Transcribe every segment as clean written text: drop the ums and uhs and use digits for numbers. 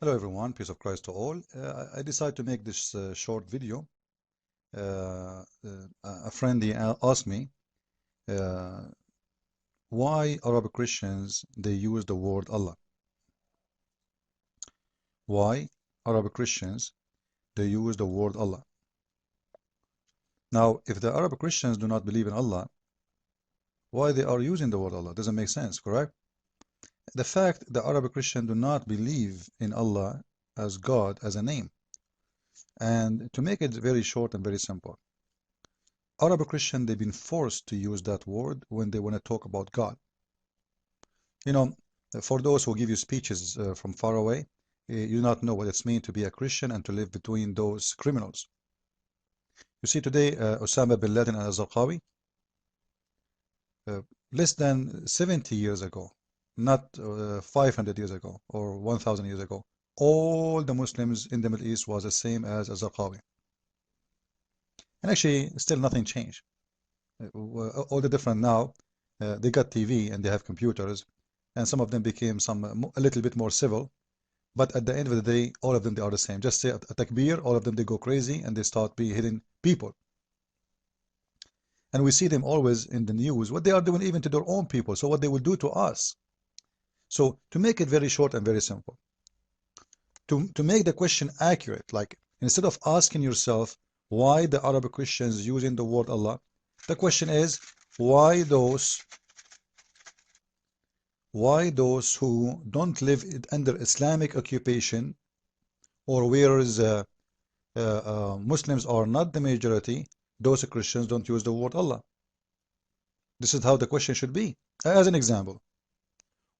Hello everyone, peace of Christ to all. I decided to make this short video. A friend asked me uh, why Arab Christians they use the word Allah. Why Arab Christians they use the word Allah. Now, if the Arab Christians do not believe in Allah, why they are using the word Allah? Doesn't make sense, correct? The fact the Arab Christians do not believe in Allah as God as a name. And to make it very short and very simple, Arab Christian, they've been forced to use that word when they want to talk about God. You know, for those who give you speeches from far away, you do not know what it's mean to be a Christian and to live between those criminals. You see, today, Osama bin Laden and al-Zarqawi, less than 70 years ago, not 500 years ago or 1,000 years ago, all the Muslims in the Middle East was the same as al-Zarqawi. And actually, still nothing changed. All the different now, they got TV and they have computers, and some of them became a little bit more civil, but at the end of the day, all of them they are the same. Just say a takbir, all of them they go crazy and they start hitting people. And we see them always in the news, what they are doing even to their own people, so what they will do to us. So to make it very short and very simple, to make the question accurate, like instead of asking yourself why the Arab Christians using the word Allah, the question is why those who don't live under Islamic occupation or where Muslims are not the majority, those Christians don't use the word Allah. This is how the question should be. As an example,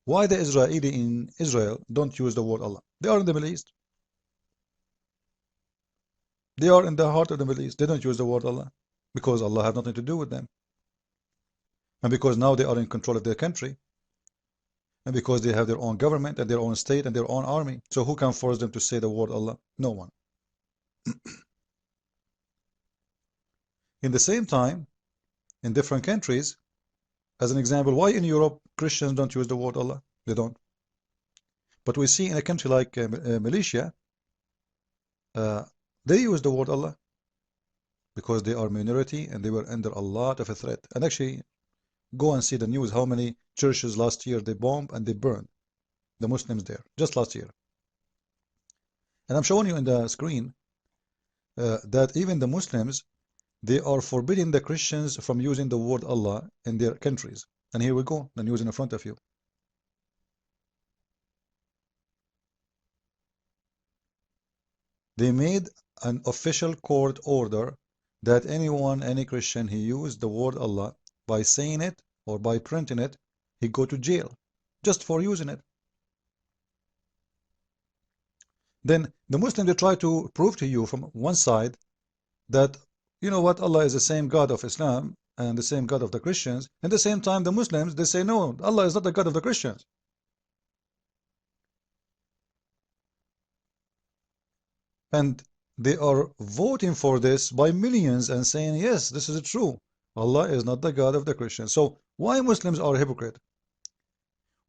why the Israeli in Israel don't use the word Allah? They are in the Middle East. They are in the heart of the Middle East. They don't use the word Allah because Allah has nothing to do with them. And because now they are in control of their country. And because they have their own government and their own state and their own army. So who can force them to say the word Allah? No one. In the same time, in different countries, as an example, why in Europe Christians don't use the word Allah? They don't. But we see in a country like Malaysia, they use the word Allah because they are minority and they were under a lot of a threat. And actually, go and see the news, how many churches last year they bombed and they burned the Muslims there, just last year. And I'm showing you in the screen that even the Muslims, they are forbidding the Christians from using the word Allah in their countries. And here we go, the news in front of you. They made an official court order that any Christian, he used the word Allah by saying it or by printing it, he go to jail just for using it. Then the Muslims, they try to prove to you from one side that, you know what, Allah is the same God of Islam and the same God of the Christians. At the same time, the Muslims, they say, no, Allah is not the God of the Christians. And they are voting for this by millions and saying, yes, this is true. Allah is not the God of the Christians. So why Muslims are hypocrite?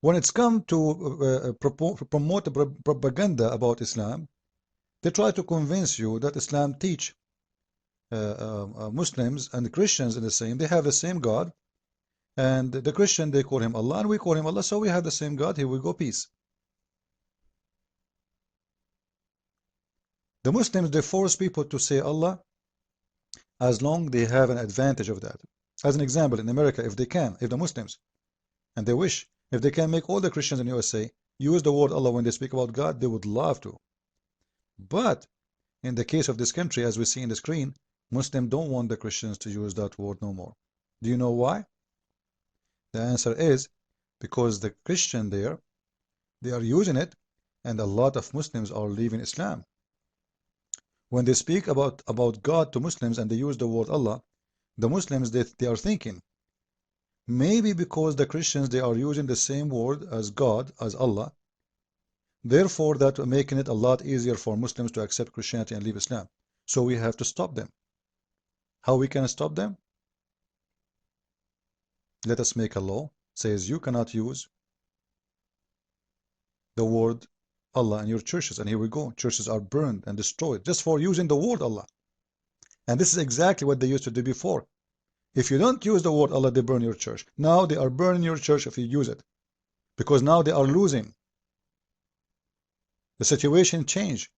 When it's come to promote propaganda about Islam, they try to convince you that Islam teach Muslims and Christians in the same. They have the same God, and the Christian they call him Allah, and we call him Allah. So we have the same God. Here we go, peace. The Muslims they force people to say Allah as long they have an advantage of that. As an example, in America, if the Muslims and they wish, if they can make all the Christians in USA use the word Allah when they speak about God, they would love to. But in the case of this country, as we see in the screen, Muslims don't want the Christians to use that word no more. Do you know why? The answer is because the Christian there, they are using it, and a lot of Muslims are leaving Islam. When they speak about God to Muslims and they use the word Allah, the Muslims, they are thinking, maybe because the Christians, they are using the same word as God, as Allah, therefore that making it a lot easier for Muslims to accept Christianity and leave Islam. So we have to stop them. How we can stop them? Let us make a law, says you cannot use the word Allah in your churches. And here we go. Churches are burned and destroyed just for using the word Allah. And this is exactly what they used to do before. If you don't use the word Allah, they burn your church. Now they are burning your church if you use it. Because now they are losing. The situation changed.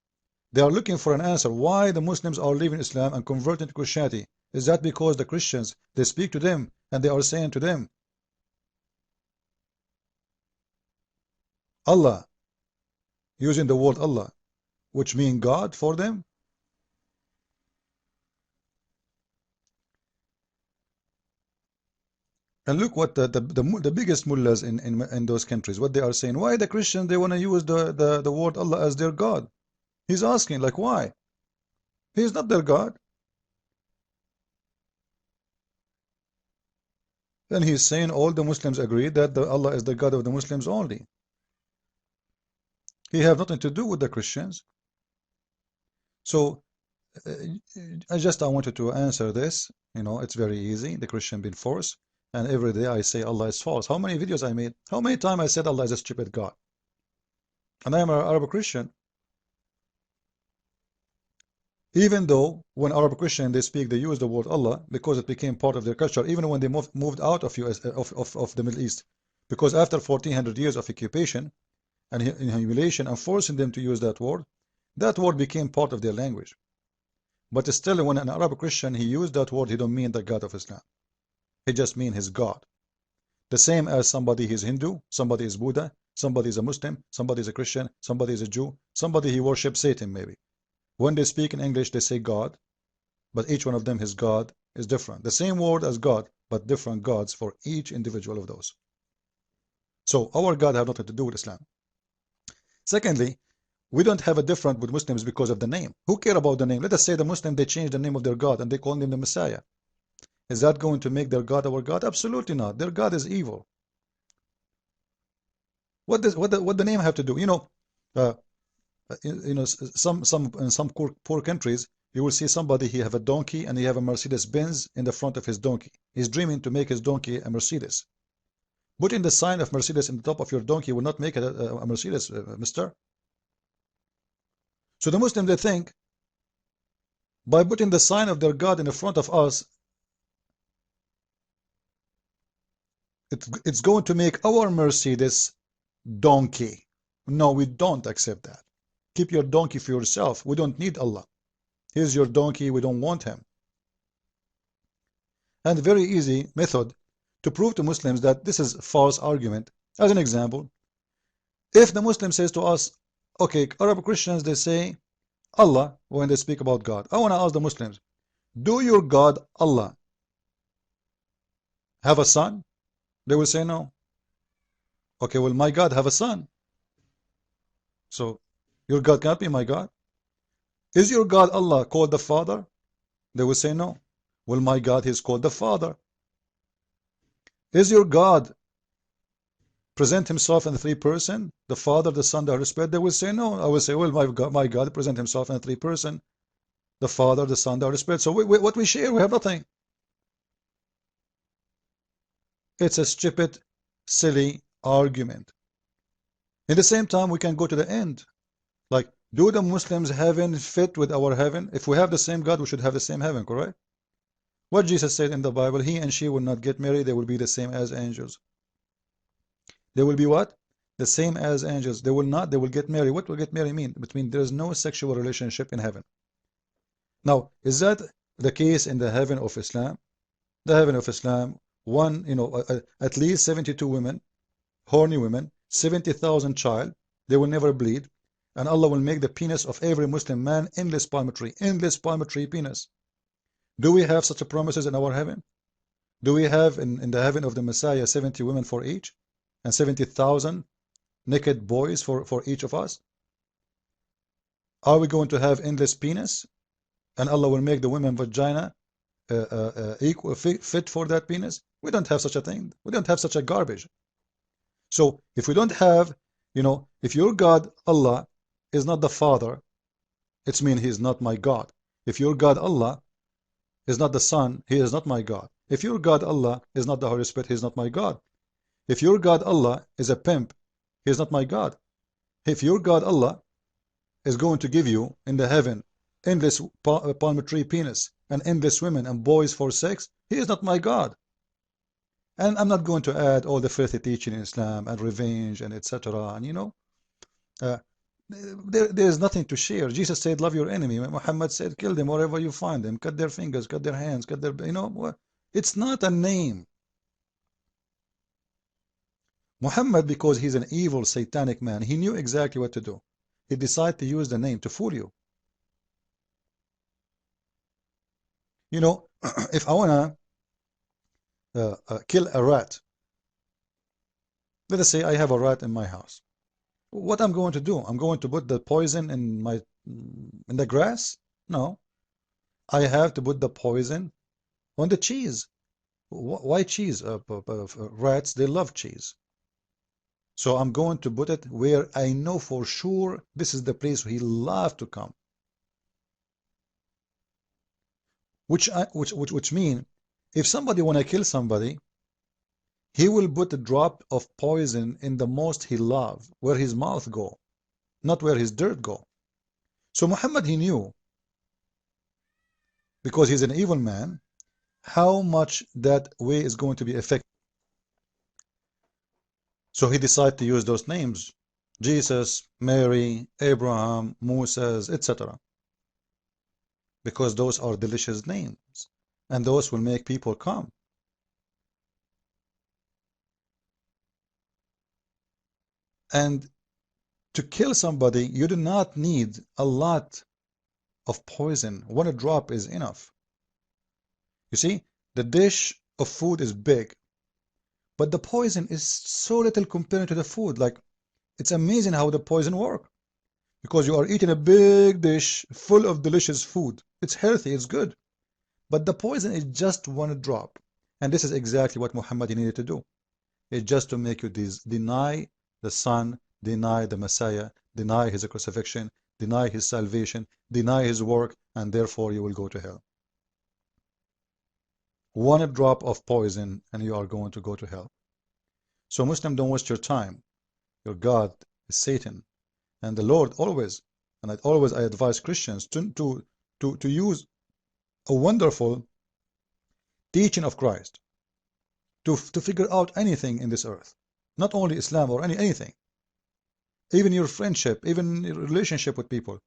They are looking for an answer. Why the Muslims are leaving Islam and converting to Christianity? Is that because the Christians, they speak to them and they are saying to them, Allah, using the word Allah, which means God for them? And look what the biggest mullahs in those countries, what they are saying. Why the Christians, they want to use the word Allah as their God? He's asking, like, why? He's not their God. And he's saying all the Muslims agree that Allah is the God of the Muslims only. He have nothing to do with the Christians. So I wanted to answer this. You know, it's very easy. The Christian being forced. And every day I say Allah is false. How many videos I made? How many times I said Allah is a stupid God? And I am an Arab Christian. Even though when Arab Christian they speak, they use the word Allah because it became part of their culture. Even when they moved out of the Middle East, because after 1400 years of occupation and humiliation and forcing them to use that word became part of their language. But still, when an Arab Christian he used that word, he don't mean the God of Islam. He just means his God. The same as somebody is Hindu, somebody is Buddha, somebody is a Muslim, somebody is a Christian, somebody is a Jew, somebody he worships Satan maybe. When they speak in English, they say God, but each one of them, his God is different. The same word as God, but different gods for each individual of those. So our God have nothing to do with Islam. Secondly, we don't have a difference with Muslims because of the name. Who care about the name? Let us say the Muslim, they change the name of their God and they call him the Messiah. Is that going to make their God our God? Absolutely not. Their God is evil. What the name have to do? You know, in some poor countries, you will see somebody, he have a donkey and he have a Mercedes Benz in the front of his donkey. He's dreaming to make his donkey a Mercedes. Putting the sign of Mercedes in the top of your donkey will not make it a Mercedes, mister. So the Muslims, they think by putting the sign of their God in the front of us, it's going to make our Mercedes donkey. No, we don't accept that. Keep your donkey for yourself. We don't need Allah. Here's your donkey. We don't want him. And very easy method to prove to Muslims that this is a false argument. As an example, if the Muslim says to us, okay, Arab Christians, they say Allah when they speak about God. I want to ask the Muslims, do your God Allah have a son? They will say no. Okay, well, my God have a son. So your God can't be my God. Is your God Allah called the Father? They will say no. Well, my God is called the Father. Is your God present himself in the three person, the Father, the Son, the Holy Spirit? They will say no. I will say, well, my God present himself in the three person, the Father, the Son, the Holy Spirit. So what we share, we have nothing. It's a stupid, silly argument. In the same time, we can go to the end. Like, do the Muslims' heaven fit with our heaven? If we have the same God, we should have the same heaven, correct? What Jesus said in the Bible, he and she will not get married, they will be the same as angels. They will be what? The same as angels. They will not, they will get married. What will get married mean? It means there is no sexual relationship in heaven. Now, is that the case in the heaven of Islam? The heaven of Islam, at least 72 women, horny women, 70,000 child, they will never bleed, and Allah will make the penis of every Muslim man endless palm tree penis. Do we have such a promises in our heaven? Do we have in the heaven of the Messiah 70 women for each, and 70,000 naked boys for each of us? Are we going to have endless penis, and Allah will make the women vagina equal fit for that penis? We don't have such a thing. We don't have such a garbage. So if we don't have, if your God Allah is not the Father, it means he is not my God. If your God Allah is not the Son, he is not my God. If your God Allah is not the Holy Spirit, he is not my God. If your God Allah is a pimp, he is not my God. If your God Allah is going to give you in the heaven endless palm tree penis and endless women and boys for sex, he is not my God. And I'm not going to add all the filthy teaching in Islam and revenge and etc. And uh, there's nothing to share. Jesus said, love your enemy. Muhammad said, kill them wherever you find them. Cut their fingers, cut their hands, cut their, it's not a name. Muhammad, because he's an evil satanic man, he knew exactly what to do. He decided to use the name to fool you. If I want to kill a rat, let us say I have a rat in my house. What I'm going to do? I'm going to put the poison in the grass? No. I have to put the poison on the cheese. Why cheese? Rats, they love cheese. So I'm going to put it where I know for sure this is the place where he loves to come. Which means if somebody want to kill somebody, he will put a drop of poison in the most he love, where his mouth go, not where his dirt go. So Muhammad, he knew, because he's an evil man, how much that way is going to be effective. So he decided to use those names: Jesus, Mary, Abraham, Moses, etc. Because those are delicious names, and those will make people come. And to kill somebody, you do not need a lot of poison. One drop is enough. You see, the dish of food is big, but the poison is so little compared to the food. Like, it's amazing how the poison works. Because you are eating a big dish full of delicious food. It's healthy, it's good. But the poison is just one drop. And this is exactly what Muhammad needed to do. It's just to make you deny the Son, deny the Messiah, deny his crucifixion, deny his salvation, deny his work, and therefore you will go to hell. One drop of poison and you are going to go to hell. So Muslim, don't waste your time. Your God is Satan. And the Lord always, and I advise Christians to use a wonderful teaching of Christ to figure out anything in this earth. Not only Islam or anything. Even your friendship, even your relationship with people.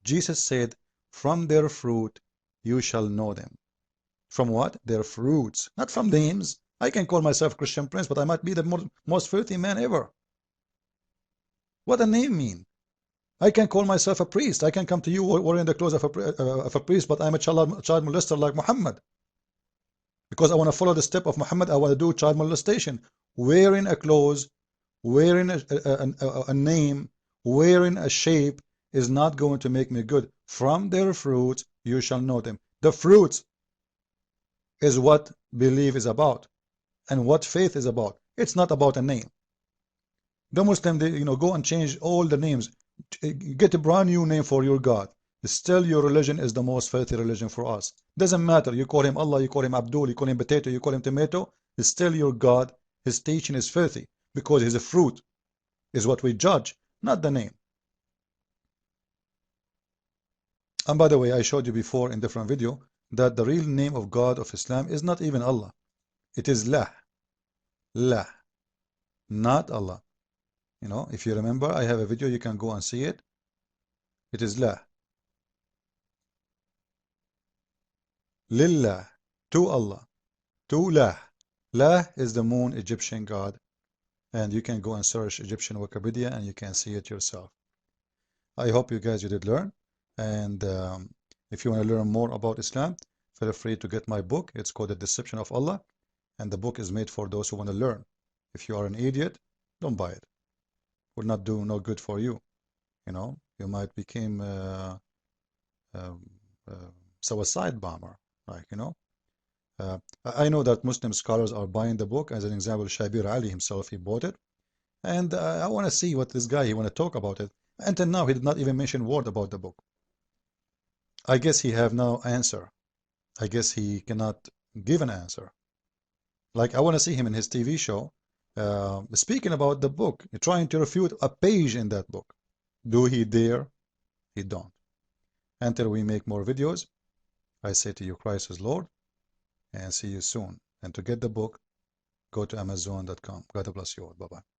Jesus said, from their fruit you shall know them. From what? Their fruits. Not from names. I can call myself Christian Prince, but I might be the most filthy man ever. What a name mean? I can call myself a priest. I can come to you wearing the clothes of a priest, but I'm a child molester like Muhammad. Because I want to follow the step of Muhammad, I want to do child molestation. Wearing a clothes, wearing a name, wearing a shape is not going to make me good. From their fruits you shall know them. The fruits is what belief is about and what faith is about. It's not about a name. The Muslim, they, go and change all the names. Get a brand new name for your God. Still, your religion is the most filthy religion for us. Doesn't matter. You call him Allah, you call him Abdul, you call him potato, you call him tomato. It's still your God. His teaching is filthy because his fruit is what we judge, not the name. And by the way, I showed you before in different video that the real name of God of Islam is not even Allah. It is Lah. Lah. Not Allah. If you remember, I have a video, you can go and see it. It is Lah. Lillah. To Allah. To Lah. Lah is the moon Egyptian god. And you can go and search Egyptian Wikipedia and you can see it yourself. I hope you did learn. And if you want to learn more about Islam, feel free to get my book. It's called The Deception of Allah. And the book is made for those who want to learn. If you are an idiot, don't buy it. It will not do no good for you. You might become a suicide bomber. I know that Muslim scholars are buying the book. As an example, Shabir Ali himself, he bought it. And I want to see what this guy, he want to talk about it. Until now, he did not even mention a word about the book. I guess he have no answer. I guess he cannot give an answer. Like, I want to see him in his TV show speaking about the book, trying to refute a page in that book. Do he dare? He don't. Until we make more videos, I say to you, Christ is Lord, and see you soon. And to get the book, go to Amazon.com. God bless you all. Bye-bye.